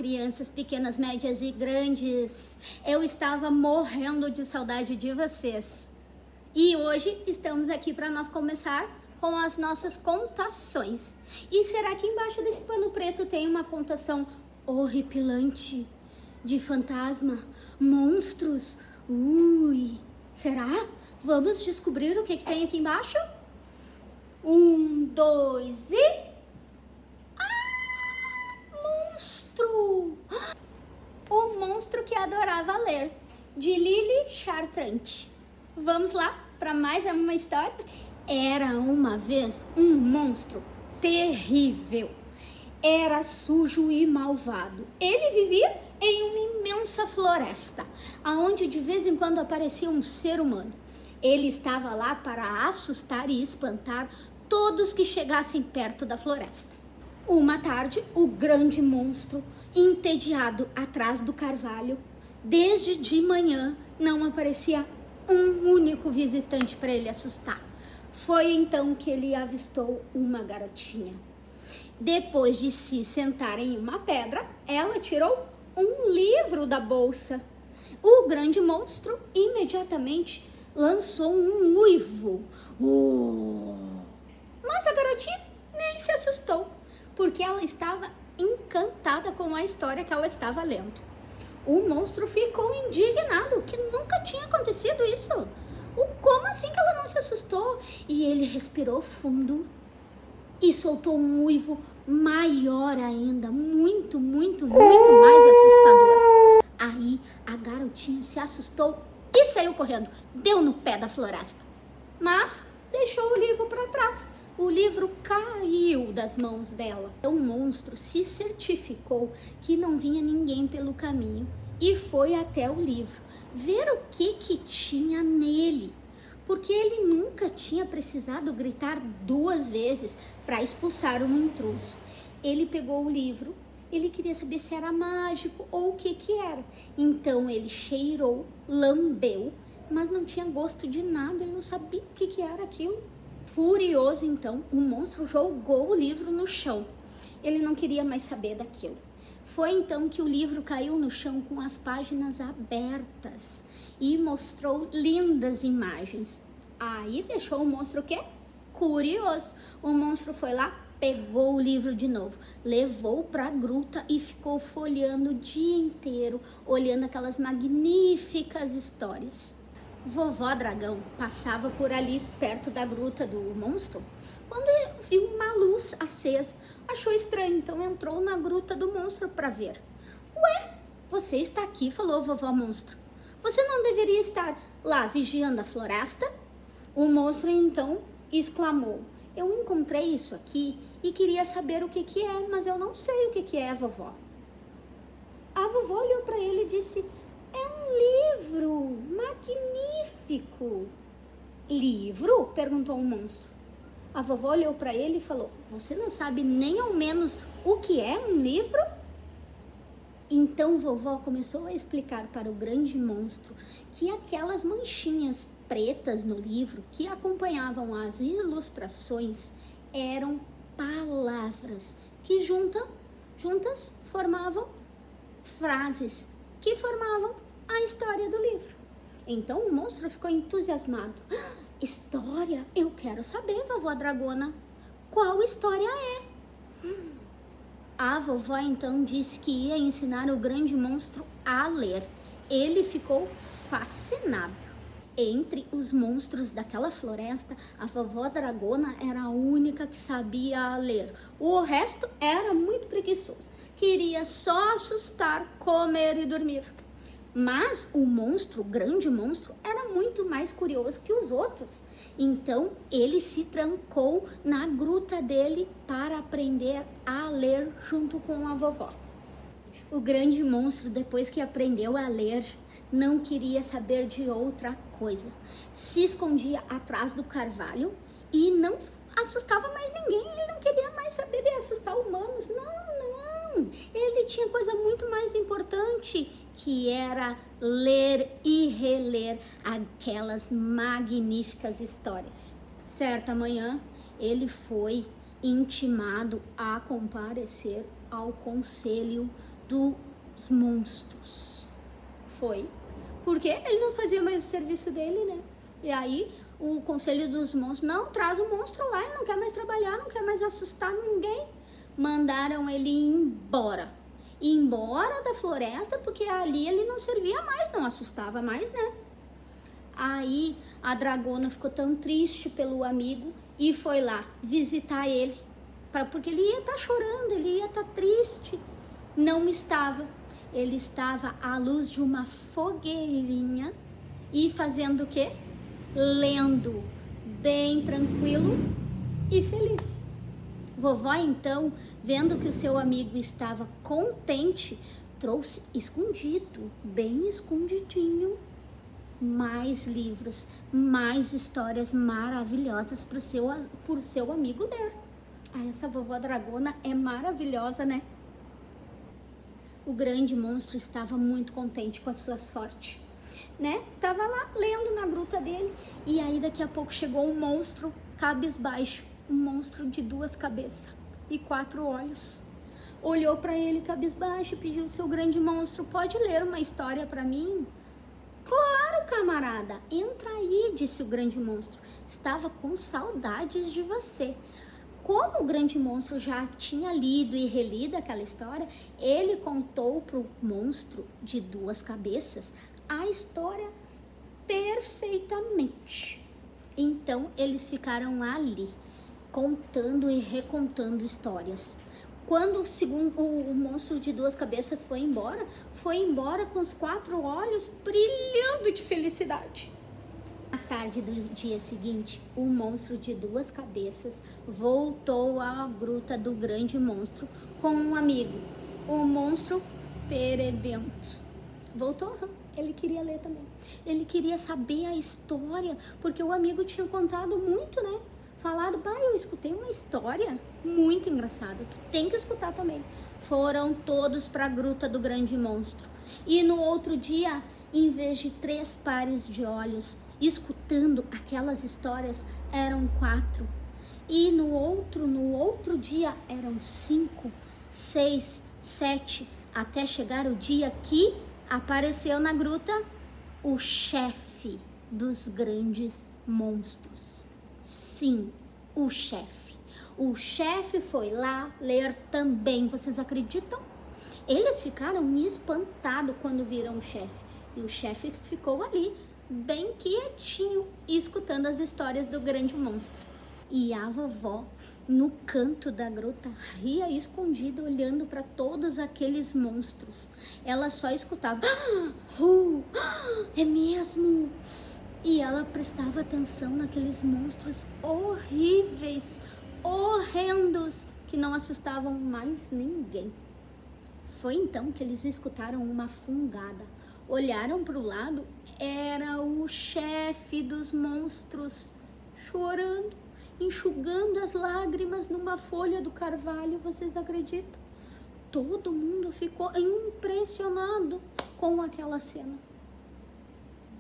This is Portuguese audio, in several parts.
crianças pequenas, médias e grandes. Eu estava morrendo de saudade de vocês. E hoje estamos aqui para nós começar com as nossas contações. E será que embaixo desse pano preto tem uma contação horripilante de fantasma, monstros? Ui, será? Vamos descobrir o que tem aqui embaixo? 1, 2 e... monstro! O monstro que adorava ler, de Lily Chartrand. Vamos lá para mais uma história? Era uma vez um monstro terrível. Era sujo e malvado. Ele vivia em uma imensa floresta, aonde de vez em quando aparecia um ser humano. Ele estava lá para assustar e espantar todos que chegassem perto da floresta. Uma tarde, o grande monstro, entediado atrás do carvalho, desde de manhã não aparecia um único visitante para ele assustar. Foi então que ele avistou uma garotinha. Depois de se sentar em uma pedra, ela tirou um livro da bolsa. O grande monstro imediatamente lançou um uivo. Mas a garotinha nem se assustou, porque ela estava encantada com a história que ela estava lendo. O monstro ficou indignado, que nunca tinha acontecido isso. Como assim que ela não se assustou? E ele respirou fundo e soltou um uivo maior ainda, muito mais assustador. Aí a garotinha se assustou e saiu correndo, deu no pé da floresta, mas deixou o livro para trás. O livro caiu das mãos dela. O monstro se certificou que não vinha ninguém pelo caminho e foi até o livro ver o que tinha nele, porque ele nunca tinha precisado gritar 2 vezes para expulsar um intruso. Ele pegou o livro, ele queria saber se era mágico ou o que era. Então ele cheirou, lambeu, mas não tinha gosto de nada, ele não sabia o que era aquilo. Furioso, então, o monstro jogou o livro no chão. Ele não queria mais saber daquilo. Foi então que o livro caiu no chão com as páginas abertas e mostrou lindas imagens. Aí deixou o monstro o quê? Curioso. O monstro foi lá, pegou o livro de novo, levou para a gruta e ficou folheando o dia inteiro, olhando aquelas magníficas histórias. Vovó Dragão passava por ali, perto da gruta do monstro, quando viu uma luz acesa. Achou estranho, então entrou na gruta do monstro para ver. Ué, você está aqui, falou vovó monstro. Você não deveria estar lá vigiando a floresta? O monstro então exclamou, eu encontrei isso aqui e queria saber o que é, mas eu não sei o que é, vovó. A vovó olhou para ele e disse, é um livro magnífico. Livro? Perguntou o monstro. A vovó olhou para ele e falou, você não sabe nem ao menos o que é um livro? Então vovó começou a explicar para o grande monstro que aquelas manchinhas pretas no livro que acompanhavam as ilustrações eram palavras que juntas formavam frases que formavam a história do livro. Então o monstro ficou entusiasmado. História? Eu quero saber, vovó Dragona. Qual história é? A vovó então disse que ia ensinar o grande monstro a ler. Ele ficou fascinado. Entre os monstros daquela floresta, a vovó Dragona era a única que sabia ler. O resto era muito preguiçoso. Queria só assustar, comer e dormir. Mas o monstro, o grande monstro, era muito mais curioso que os outros. Então ele se trancou na gruta dele para aprender a ler junto com a vovó. O grande monstro, depois que aprendeu a ler, não queria saber de outra coisa. Se escondia atrás do carvalho e não assustava mais ninguém. Ele não queria mais saber de assustar humanos. Não. Ele tinha coisa muito mais importante, que era ler e reler aquelas magníficas histórias. Certa manhã, ele foi intimado a comparecer ao conselho dos monstros. Foi porque ele não fazia mais o serviço dele, né? E aí o conselho dos monstros, não, traz o monstro lá, ele não quer mais trabalhar, não quer mais assustar ninguém. Mandaram ele embora da floresta, porque ali ele não servia mais, não assustava mais, né? Aí a dragona ficou tão triste pelo amigo e foi lá visitar ele, porque ele ia estar chorando, ele ia estar triste. Não estava. Ele estava à luz de uma fogueirinha e fazendo o quê? Lendo, bem tranquilo e feliz. Vovó, então, vendo que o seu amigo estava contente, trouxe escondido, bem escondidinho, mais livros, mais histórias maravilhosas para o seu amigo ler. Essa vovó dragona é maravilhosa, né? O grande monstro estava muito contente com a sua sorte, né? Tava lá lendo na gruta dele e aí daqui a pouco chegou um monstro cabisbaixo, um monstro de 2 cabeças e 4 olhos. Olhou para ele cabisbaixo e pediu: seu grande monstro, pode ler uma história para mim? Claro, camarada, entra aí, disse o grande monstro. Estava com saudades de você. Como o grande monstro já tinha lido e relido aquela história, ele contou para o monstro de 2 cabeças a história perfeitamente. Então eles ficaram ali, contando e recontando histórias. Quando o monstro de 2 cabeças foi embora com os 4 olhos brilhando de felicidade. Na tarde do dia seguinte, o monstro de 2 cabeças voltou à gruta do grande monstro com um amigo, o monstro perebento. Voltou, ele queria ler também. Ele queria saber a história, porque o amigo tinha contado muito, né? Falado, eu escutei uma história muito engraçada, tu tem que escutar também. Foram todos para a gruta do grande monstro. E no outro dia, em vez de 3 pares de olhos escutando aquelas histórias, eram 4. E no outro dia eram 5, 6, 7, até chegar o dia que apareceu na gruta o chefe dos grandes monstros. Sim, o chefe. O chefe foi lá ler também, vocês acreditam? Eles ficaram espantados quando viram o chefe. E o chefe ficou ali, bem quietinho, escutando as histórias do grande monstro. E a vovó, no canto da gruta, ria escondida, olhando para todos aqueles monstros. Ela só escutava, é mesmo? E ela prestava atenção naqueles monstros horríveis, horrendos, que não assustavam mais ninguém. Foi então que eles escutaram uma fungada. Olharam para o lado, era o chefe dos monstros, chorando, enxugando as lágrimas numa folha do carvalho, vocês acreditam? Todo mundo ficou impressionado com aquela cena.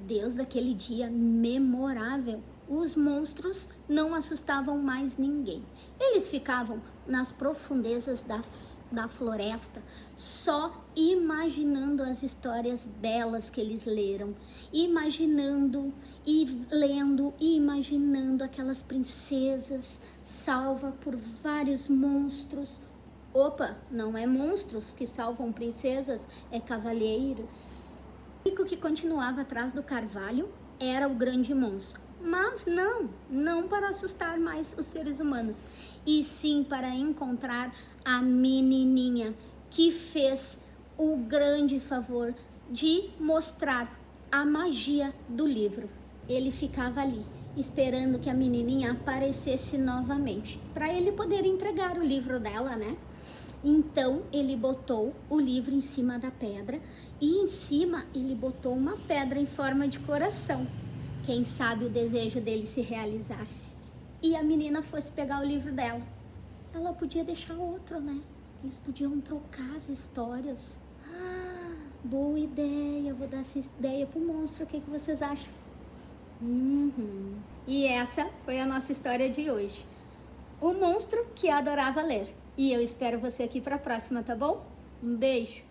Desde aquele dia memorável, os monstros não assustavam mais ninguém. Eles ficavam nas profundezas da floresta, só imaginando as histórias belas que eles leram, imaginando e lendo e imaginando aquelas princesas salvas por vários monstros. Opa, não é monstros que salvam princesas, é cavalheiros. O único que continuava atrás do carvalho era o grande monstro. Mas não para assustar mais os seres humanos, e sim para encontrar a menininha que fez o grande favor de mostrar a magia do livro. Ele ficava ali, esperando que a menininha aparecesse novamente, para ele poder entregar o livro dela, né? Então ele botou o livro em cima da pedra e em cima ele botou uma pedra em forma de coração. Quem sabe o desejo dele se realizasse e a menina fosse pegar o livro dela. Ela podia deixar outro, né? Eles podiam trocar as histórias. Boa ideia, vou dar essa ideia pro monstro, o que vocês acham? E essa foi a nossa história de hoje. O monstro que adorava ler. E eu espero você aqui para a próxima, tá bom? Um beijo!